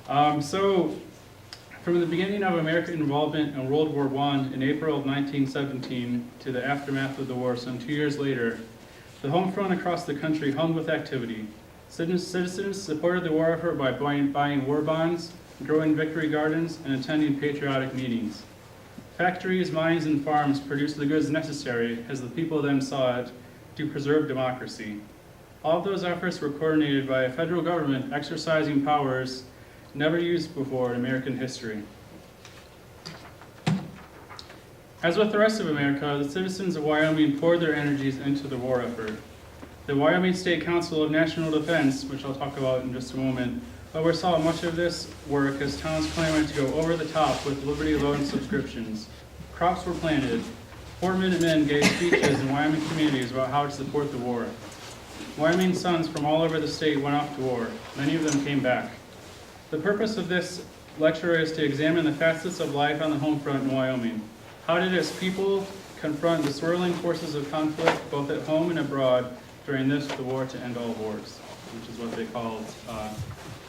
So, from the beginning of American involvement in World War I in April of 1917 to the aftermath of the war some 2 years later, the home front across the country hummed with activity. Citizens supported the war effort by buying war bonds, growing victory gardens, and attending patriotic meetings. Factories, mines, and farms produced the goods necessary, as the people then saw it, to preserve democracy. All of those efforts were coordinated by a federal government exercising powers never used before in American history. As with the rest of America, the citizens of Wyoming poured their energies into the war effort. The Wyoming State Council of National Defense, which I'll talk about in just a moment, oversaw much of this work as towns clamored to go over the top with Liberty Loan subscriptions. Crops were planted. 4 Minutemen gave speeches in Wyoming communities about how to support the war. Wyoming sons from all over the state went off to war. Many of them came back. The purpose of this lecture is to examine the facets of life on the home front in Wyoming. How did its people confront the swirling forces of conflict, both at home and abroad, during this, the war to end all wars, which is what they called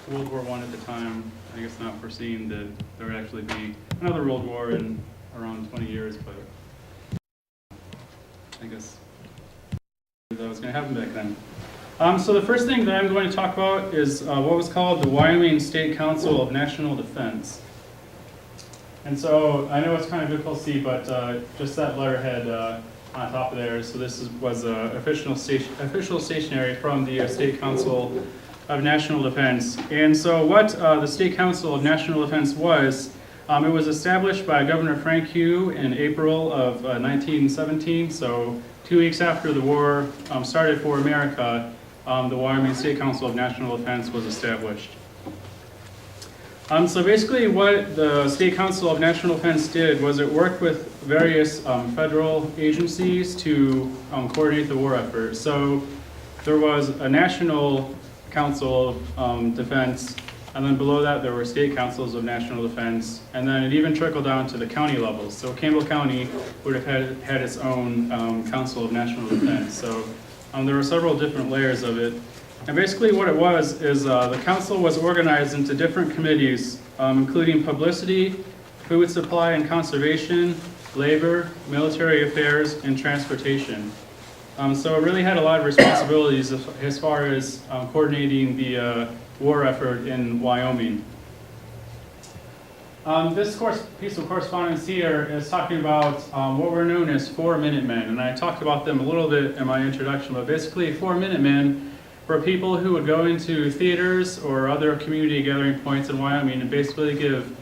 World War I at the time. I guess not foreseeing that there would actually be another World War in around 20 years, but I guess that was going to happen back then. So the first thing that I'm going to talk about is what was called the Wyoming State Council of National Defense. And so I know it's kind of difficult to see, but just that letterhead on top of there. So this was official stationery from the State Council of National Defense. And so what the State Council of National Defense was, it was established by Governor Frank Hugh in April of 1917. So 2 weeks after the war started for America, the Wyoming State Council of National Defense was established. So basically what the State Council of National Defense did was it worked with various federal agencies to coordinate the war effort. So there was a National Council of Defense, and then below that there were state councils of national defense, and then it even trickled down to the county levels. So Campbell County would have had its own Council of National Defense. So there were several different layers of it. And basically what it was is the council was organized into different committees, including publicity, food supply and conservation, labor, military affairs, and transportation. So it really had a lot of responsibilities as far as coordinating the war effort in Wyoming. This piece of correspondence here is talking about what were known as 4 Minutemen, and I talked about them a little bit in my introduction, but basically 4 Minutemen were people who would go into theaters or other community gathering points in Wyoming and basically give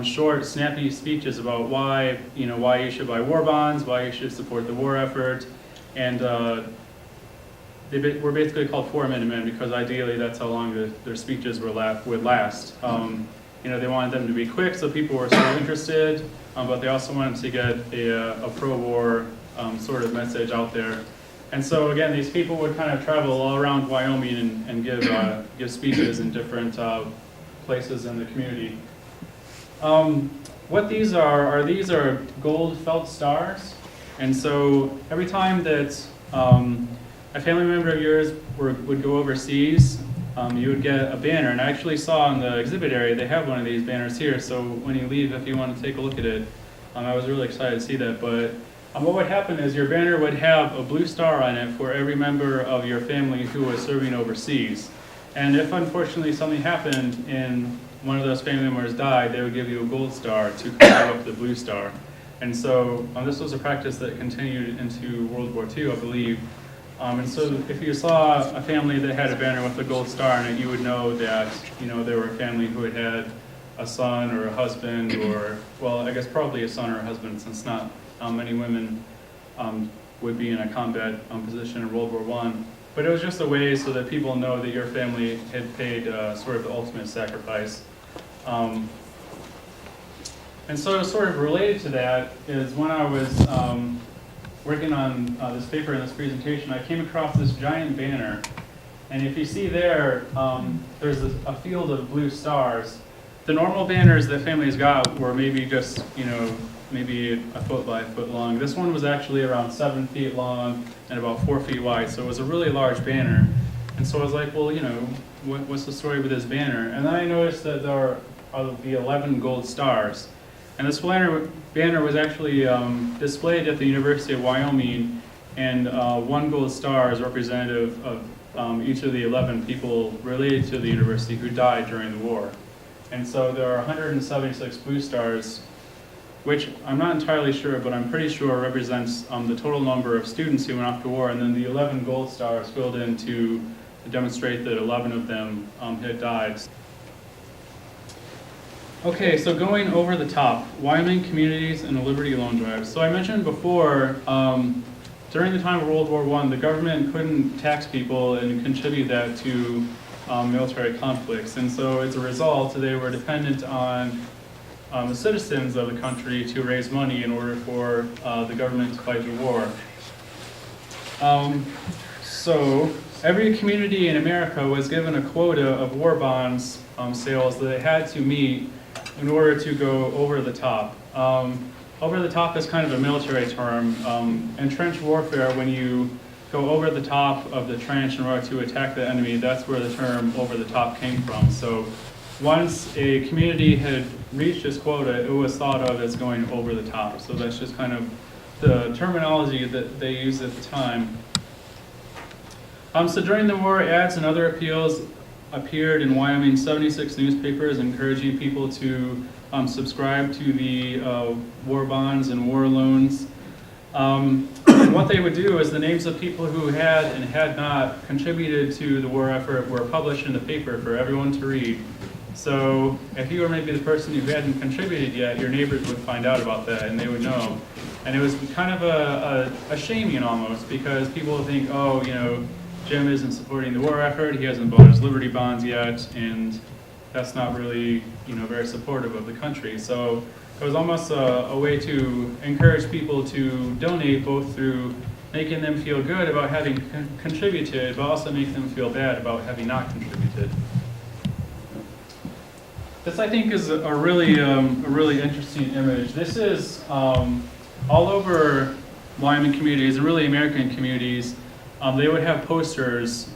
short, snappy speeches about why you should buy war bonds, why you should support the war effort, and they were basically called 4 Minutemen because ideally that's how long their speeches would last. They wanted them to be quick so people were sort of interested, but they also wanted to get a pro-war sort of message out there. And so again, these people would kind of travel all around Wyoming and give speeches in different places in the community. What these are gold felt stars. And so every time that a family member of yours would go overseas, you would get a banner. And I actually saw in the exhibit area, they have one of these banners here. So when you leave, if you want to take a look at it, I was really excited to see that. But what would happen is your banner would have a blue star on it for every member of your family who was serving overseas. And if unfortunately something happened and one of those family members died, they would give you a gold star to cover up the blue star. And so this was a practice that continued into World War II, I believe. And so if you saw a family that had a banner with a gold star on it, you would know that they were a family who had a son or a husband, or, well, I guess probably a son or a husband, since not many women would be in a combat position in World War I. But it was just a way so that people know that your family had paid sort of the ultimate sacrifice. And so sort of related to that is when I was working on this paper and this presentation, I came across this giant banner. And if you see there, there's a field of blue stars. The normal banners that families got were maybe just, maybe a foot by a foot long. This one was actually around 7 feet long and about 4 feet wide, so it was a really large banner. And so I was like, well, what's the story with this banner? And then I noticed that there are the 11 gold stars. And this banner was actually displayed at the University of Wyoming, and 1 gold star is representative of each of the 11 people related to the university who died during the war. And so there are 176 blue stars, which I'm not entirely sure, but I'm pretty sure represents the total number of students who went off to war, and then the 11 gold stars filled in to demonstrate that 11 of them had died. Okay, so going over the top, Wyoming communities and the Liberty Loan Drive. So I mentioned before, during the time of World War I, the government couldn't tax people and contribute that to military conflicts. And so as a result, they were dependent on the citizens of the country to raise money in order for the government to fight the war. So every community in America was given a quota of war bonds sales that they had to meet in order to go over the top. Over the top is kind of a military term. In trench warfare, when you go over the top of the trench in order to attack the enemy, that's where the term over the top came from. So once a community had reached its quota, it was thought of as going over the top. So that's just kind of the terminology that they used at the time. So during the war, ads and other appeals appeared in Wyoming's 76 newspapers, encouraging people to subscribe to the war bonds and war loans. And what they would do is the names of people who had and had not contributed to the war effort were published in the paper for everyone to read. So if you were maybe the person who hadn't contributed yet, your neighbors would find out about that and they would know. And it was kind of a shaming almost, because people would think, oh, you know, Jim isn't supporting the war effort, he hasn't bought his Liberty bonds yet, and that's not really, you know, very supportive of the country. So it was almost a way to encourage people to donate, both through making them feel good about having contributed, but also make them feel bad about having not contributed. This, I think, is a really interesting image. This is all over Wyoming communities, and really American communities. They would have posters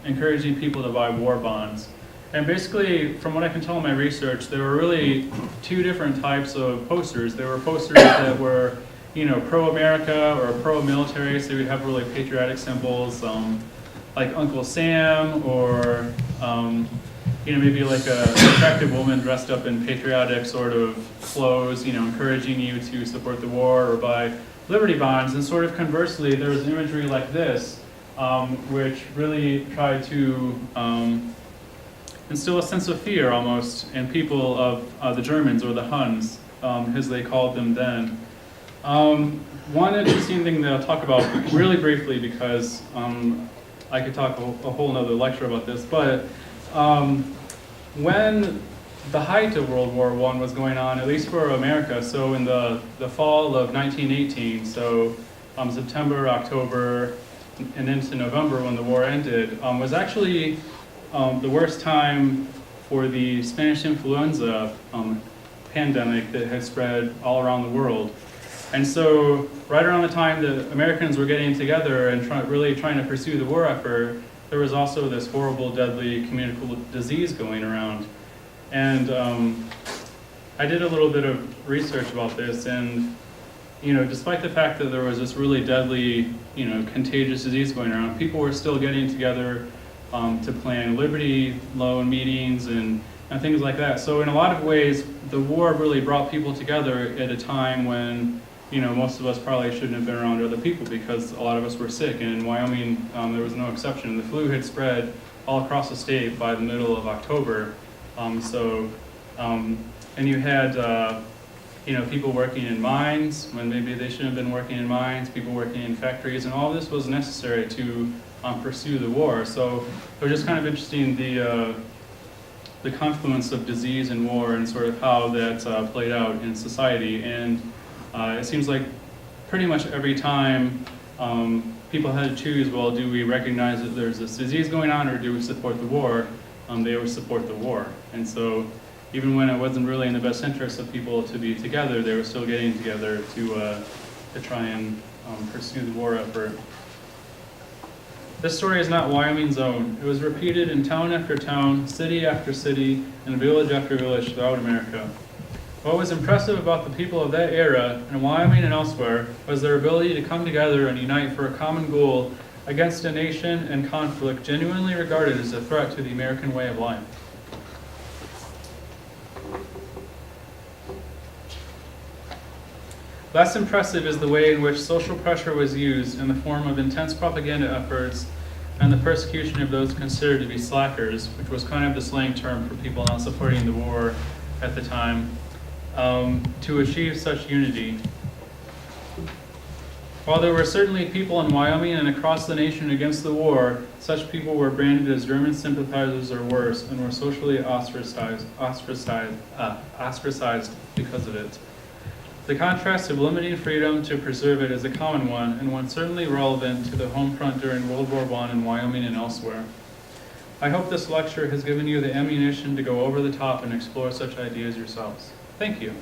encouraging people to buy war bonds. And basically, from what I can tell in my research, there were really 2 different types of posters. There were posters that were, you know, pro-America or pro-military, so they would have really patriotic symbols, like Uncle Sam, or you know, maybe like a attractive woman dressed up in patriotic sort of clothes, you know, encouraging you to support the war or buy Liberty bonds. And sort of conversely, there was imagery like this, which really tried to instill a sense of fear almost in people of the Germans, or the Huns, as they called them then. One interesting thing that I'll talk about really briefly, because I could talk a whole nother lecture about this, but when the height of World War I was going on, at least for America, so in the fall of 1918, so September, October, and into November when the war ended, was actually the worst time for the Spanish influenza pandemic that had spread all around the world. And so right around the time that Americans were getting together and really trying to pursue the war effort, there was also this horrible, deadly communicable disease going around. And I did a little bit of research about this, and you know, despite the fact that there was this really deadly, you know, contagious disease going around, people were still getting together to plan Liberty loan meetings and things like that. So in a lot of ways, the war really brought people together at a time when, you know, most of us probably shouldn't have been around other people, because a lot of us were sick, and in Wyoming there was no exception. The flu had spread all across the state by the middle of October. And you had you know, people working in mines when maybe they shouldn't have been working in mines, people working in factories, and all this was necessary to pursue the war. So it was just kind of interesting, the confluence of disease and war, and sort of how that played out in society. And it seems like pretty much every time people had to choose, well, do we recognize that there's this disease going on, or do we support the war? They would support the war. And so even when it wasn't really in the best interest of people to be together, they were still getting together to try and pursue the war effort. This story is not Wyoming's own. It was repeated in town after town, city after city, and village after village throughout America. What was impressive about the people of that era, in Wyoming and elsewhere, was their ability to come together and unite for a common goal against a nation and conflict genuinely regarded as a threat to the American way of life. Less impressive is the way in which social pressure was used in the form of intense propaganda efforts and the persecution of those considered to be slackers, which was kind of the slang term for people not supporting the war at the time, to achieve such unity. While there were certainly people in Wyoming and across the nation against the war, such people were branded as German sympathizers or worse and were socially ostracized because of it. The contrast of limiting freedom to preserve it is a common one, and one certainly relevant to the home front during World War I in Wyoming and elsewhere. I hope this lecture has given you the ammunition to go over the top and explore such ideas yourselves. Thank you.